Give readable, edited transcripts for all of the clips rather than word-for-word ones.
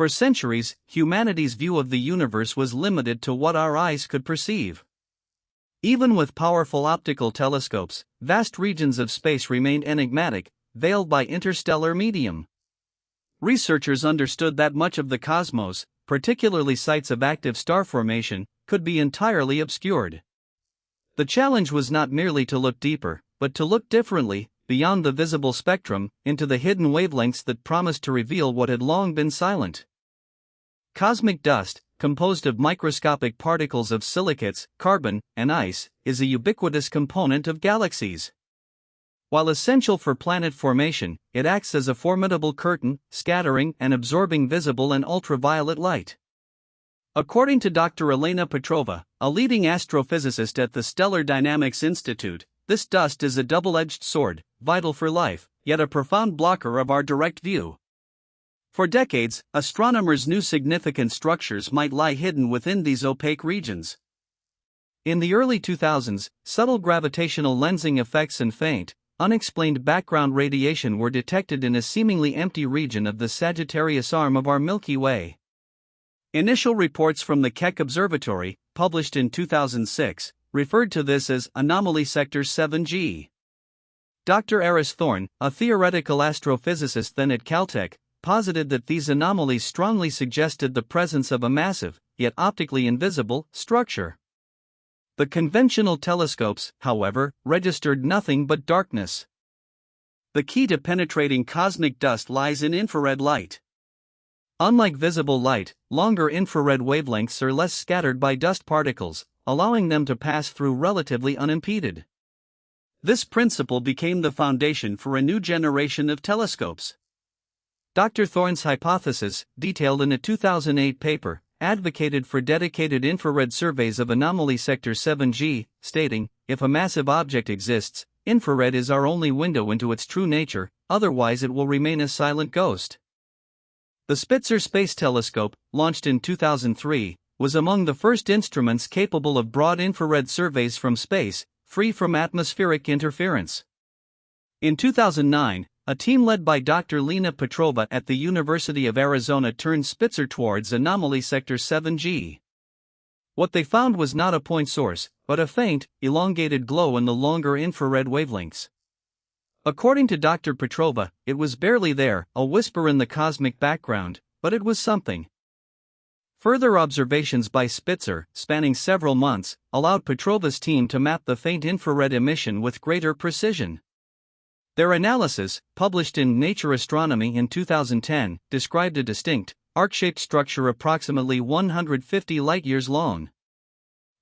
For centuries, humanity's view of the universe was limited to what our eyes could perceive. Even with powerful optical telescopes, vast regions of space remained enigmatic, veiled by interstellar medium. Researchers understood that much of the cosmos, particularly sites of active star formation, could be entirely obscured. The challenge was not merely to look deeper, but to look differently, beyond the visible spectrum, into the hidden wavelengths that promised to reveal what had long been silent. Cosmic dust, composed of microscopic particles of silicates, carbon, and ice, is a ubiquitous component of galaxies. While essential for planet formation, it acts as a formidable curtain, scattering and absorbing visible and ultraviolet light. According to Dr. Elena Petrova, a leading astrophysicist at the Stellar Dynamics Institute, this dust is a double-edged sword, vital for life, yet a profound blocker of our direct view. For decades, astronomers knew significant structures might lie hidden within these opaque regions. In the early 2000s, subtle gravitational lensing effects and faint, unexplained background radiation were detected in a seemingly empty region of the Sagittarius arm of our Milky Way. Initial reports from the Keck Observatory, published in 2006, referred to this as Anomaly Sector 7G. Dr. Aris Thorne, a theoretical astrophysicist then at Caltech, posited that these anomalies strongly suggested the presence of a massive, yet optically invisible, structure. The conventional telescopes, however, registered nothing but darkness. The key to penetrating cosmic dust lies in infrared light. Unlike visible light, longer infrared wavelengths are less scattered by dust particles, allowing them to pass through relatively unimpeded. This principle became the foundation for a new generation of telescopes. Dr. Thorne's hypothesis, detailed in a 2008 paper, advocated for dedicated infrared surveys of Anomaly Sector 7G, stating, "If a massive object exists, infrared is our only window into its true nature, otherwise it will remain a silent ghost." The Spitzer Space Telescope, launched in 2003, was among the first instruments capable of broad infrared surveys from space, free from atmospheric interference. In 2009, a team led by Dr. Lena Petrova at the University of Arizona turned Spitzer towards Anomaly Sector 7G. What they found was not a point source, but a faint, elongated glow in the longer infrared wavelengths. According to Dr. Petrova, it was barely there, a whisper in the cosmic background, but it was something. Further observations by Spitzer, spanning several months, allowed Petrova's team to map the faint infrared emission with greater precision. Their analysis, published in Nature Astronomy in 2010, described a distinct, arc-shaped structure approximately 150 light-years long.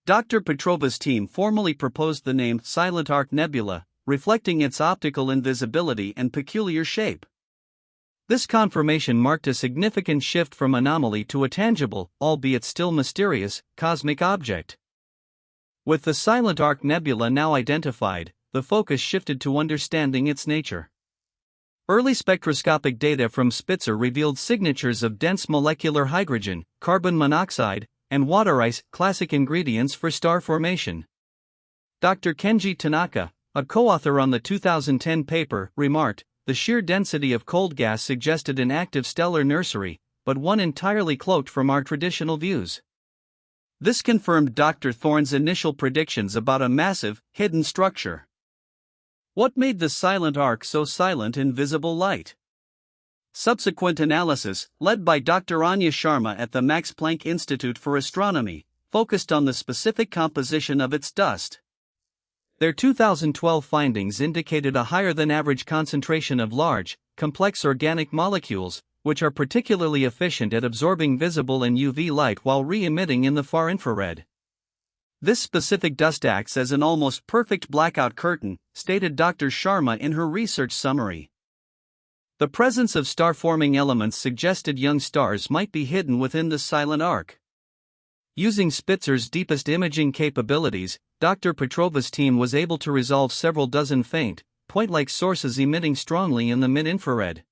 Dr. Petrova's team formally proposed the name Silent Arc Nebula, reflecting its optical invisibility and peculiar shape. This confirmation marked a significant shift from anomaly to a tangible, albeit still mysterious, cosmic object. With the Silent Arc Nebula now identified, the focus shifted to understanding its nature. Early spectroscopic data from Spitzer revealed signatures of dense molecular hydrogen, carbon monoxide, and water ice, classic ingredients for star formation. Dr. Kenji Tanaka, a co-author on the 2010 paper, remarked, "The sheer density of cold gas suggested an active stellar nursery, but one entirely cloaked from our traditional views." This confirmed Dr. Thorne's initial predictions about a massive, hidden structure. What made the Silent Arc so silent in visible light? Subsequent analysis, led by Dr. Anya Sharma at the Max Planck Institute for Astronomy, focused on the specific composition of its dust. Their 2012 findings indicated a higher-than-average concentration of large, complex organic molecules, which are particularly efficient at absorbing visible and UV light while re-emitting in the far infrared. This specific dust acts as an almost perfect blackout curtain, stated Dr. Sharma in her research summary. The presence of star-forming elements suggested young stars might be hidden within the Silent Arc. Using Spitzer's deepest imaging capabilities, Dr. Petrova's team was able to resolve several dozen faint, point-like sources emitting strongly in the mid-infrared.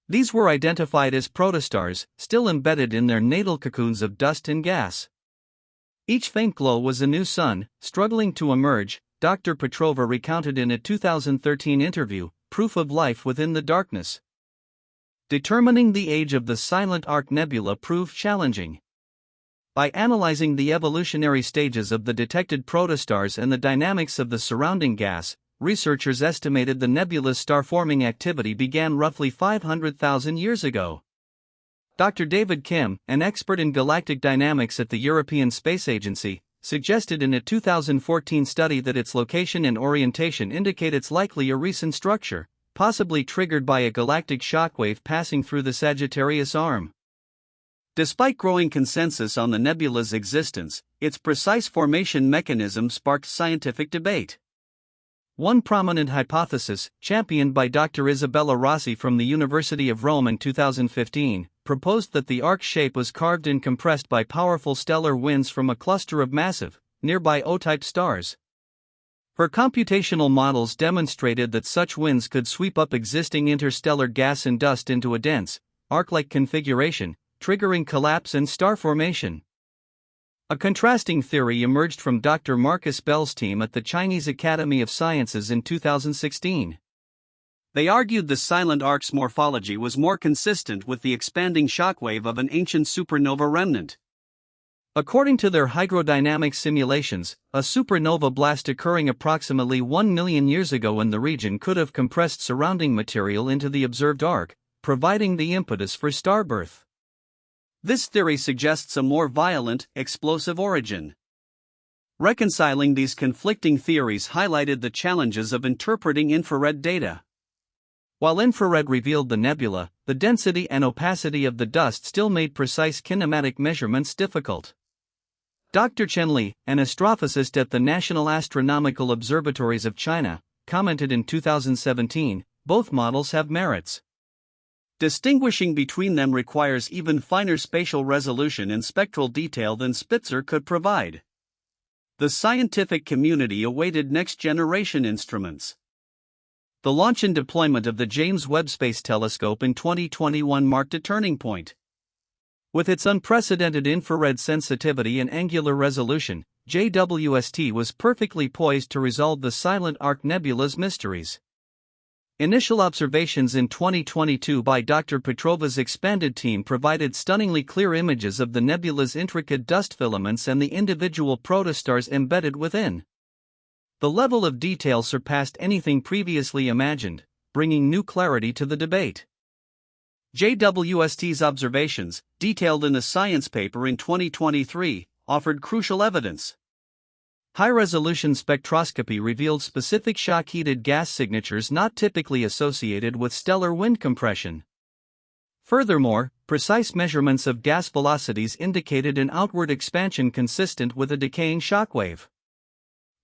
These were identified as protostars, still embedded in their natal cocoons of dust and gas. Each faint glow was a new sun, struggling to emerge, Dr. Petrova recounted in a 2013 interview, proof of life within the darkness. Determining the age of the Silent Arc Nebula proved challenging. By analyzing the evolutionary stages of the detected protostars and the dynamics of the surrounding gas, researchers estimated the nebula's star-forming activity began roughly 500,000 years ago. Dr. David Kim, an expert in galactic dynamics at the European Space Agency, suggested in a 2014 study that its location and orientation indicate it's likely a recent structure, possibly triggered by a galactic shockwave passing through the Sagittarius arm. Despite growing consensus on the nebula's existence, its precise formation mechanism sparked scientific debate. One prominent hypothesis, championed by Dr. Isabella Rossi from the University of Rome in 2015, proposed that the arc's shape was carved and compressed by powerful stellar winds from a cluster of massive, nearby O-type stars. Her computational models demonstrated that such winds could sweep up existing interstellar gas and dust into a dense, arc-like configuration, triggering collapse and star formation. A contrasting theory emerged from Dr. Marcus Bell's team at the Chinese Academy of Sciences in 2016. They argued the Silent Arc's morphology was more consistent with the expanding shockwave of an ancient supernova remnant. According to their hydrodynamic simulations, a supernova blast occurring approximately 1 million years ago in the region could have compressed surrounding material into the observed arc, providing the impetus for starbirth. This theory suggests a more violent, explosive origin. Reconciling these conflicting theories highlighted the challenges of interpreting infrared data. While infrared revealed the nebula, the density and opacity of the dust still made precise kinematic measurements difficult. Dr. Chen Li, an astrophysicist at the National Astronomical Observatories of China, commented in 2017, "Both models have merits. Distinguishing between them requires even finer spatial resolution and spectral detail than Spitzer could provide." The scientific community awaited next-generation instruments. The launch and deployment of the James Webb Space Telescope in 2021 marked a turning point. With its unprecedented infrared sensitivity and angular resolution, JWST was perfectly poised to resolve the Silent Arc Nebula's mysteries. Initial observations in 2022 by Dr. Petrova's expanded team provided stunningly clear images of the nebula's intricate dust filaments and the individual protostars embedded within. The level of detail surpassed anything previously imagined, bringing new clarity to the debate. JWST's observations, detailed in a science paper in 2023, offered crucial evidence. High-resolution spectroscopy revealed specific shock-heated gas signatures not typically associated with stellar wind compression. Furthermore, precise measurements of gas velocities indicated an outward expansion consistent with a decaying shockwave.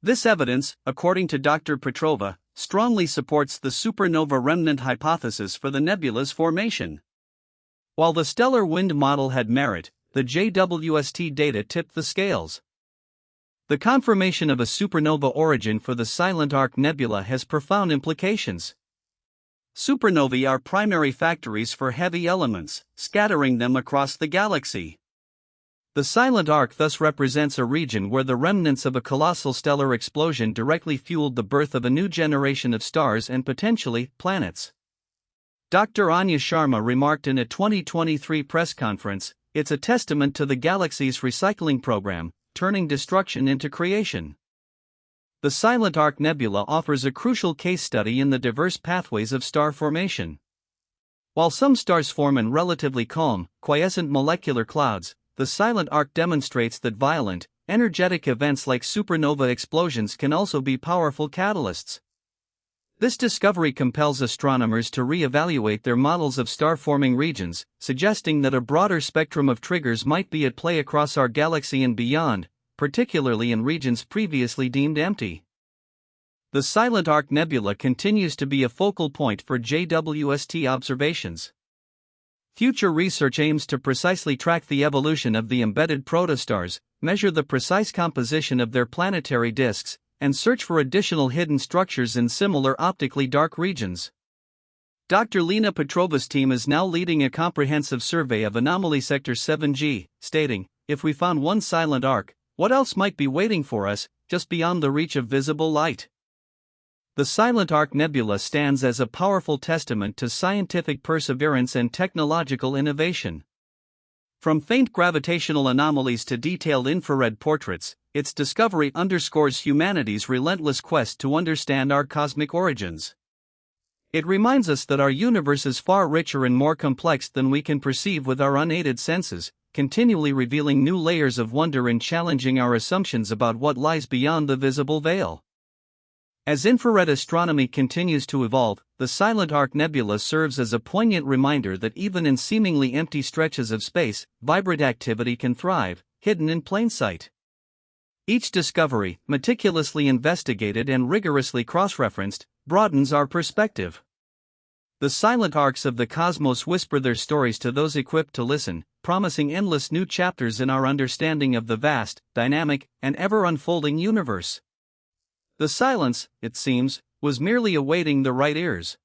This evidence, according to Dr. Petrova, strongly supports the supernova remnant hypothesis for the nebula's formation. While the stellar wind model had merit, the JWST data tipped the scales. The confirmation of a supernova origin for the Silent Arc Nebula has profound implications. Supernovae are primary factories for heavy elements, scattering them across the galaxy. The Silent Arc thus represents a region where the remnants of a colossal stellar explosion directly fueled the birth of a new generation of stars and potentially planets. Dr. Anya Sharma remarked in a 2023 press conference, "It's a testament to the galaxy's recycling program, turning destruction into creation." The Silent Arc Nebula offers a crucial case study in the diverse pathways of star formation. While some stars form in relatively calm, quiescent molecular clouds, the Silent Arc demonstrates that violent, energetic events like supernova explosions can also be powerful catalysts. This discovery compels astronomers to re-evaluate their models of star-forming regions, suggesting that a broader spectrum of triggers might be at play across our galaxy and beyond, particularly in regions previously deemed empty. The Silent Arc Nebula continues to be a focal point for JWST observations. Future research aims to precisely track the evolution of the embedded protostars, measure the precise composition of their planetary disks, and search for additional hidden structures in similar optically dark regions. Dr. Lena Petrova's team is now leading a comprehensive survey of anomaly sector 7G, stating, "If we found one Silent Arc, what else might be waiting for us, just beyond the reach of visible light?" The Silent Arc Nebula stands as a powerful testament to scientific perseverance and technological innovation. From faint gravitational anomalies to detailed infrared portraits, its discovery underscores humanity's relentless quest to understand our cosmic origins. It reminds us that our universe is far richer and more complex than we can perceive with our unaided senses, continually revealing new layers of wonder and challenging our assumptions about what lies beyond the visible veil. As infrared astronomy continues to evolve, the Silent Arc Nebula serves as a poignant reminder that even in seemingly empty stretches of space, vibrant activity can thrive, hidden in plain sight. Each discovery, meticulously investigated and rigorously cross-referenced, broadens our perspective. The silent arcs of the cosmos whisper their stories to those equipped to listen, promising endless new chapters in our understanding of the vast, dynamic, and ever-unfolding universe. The silence, it seems, was merely awaiting the right ears.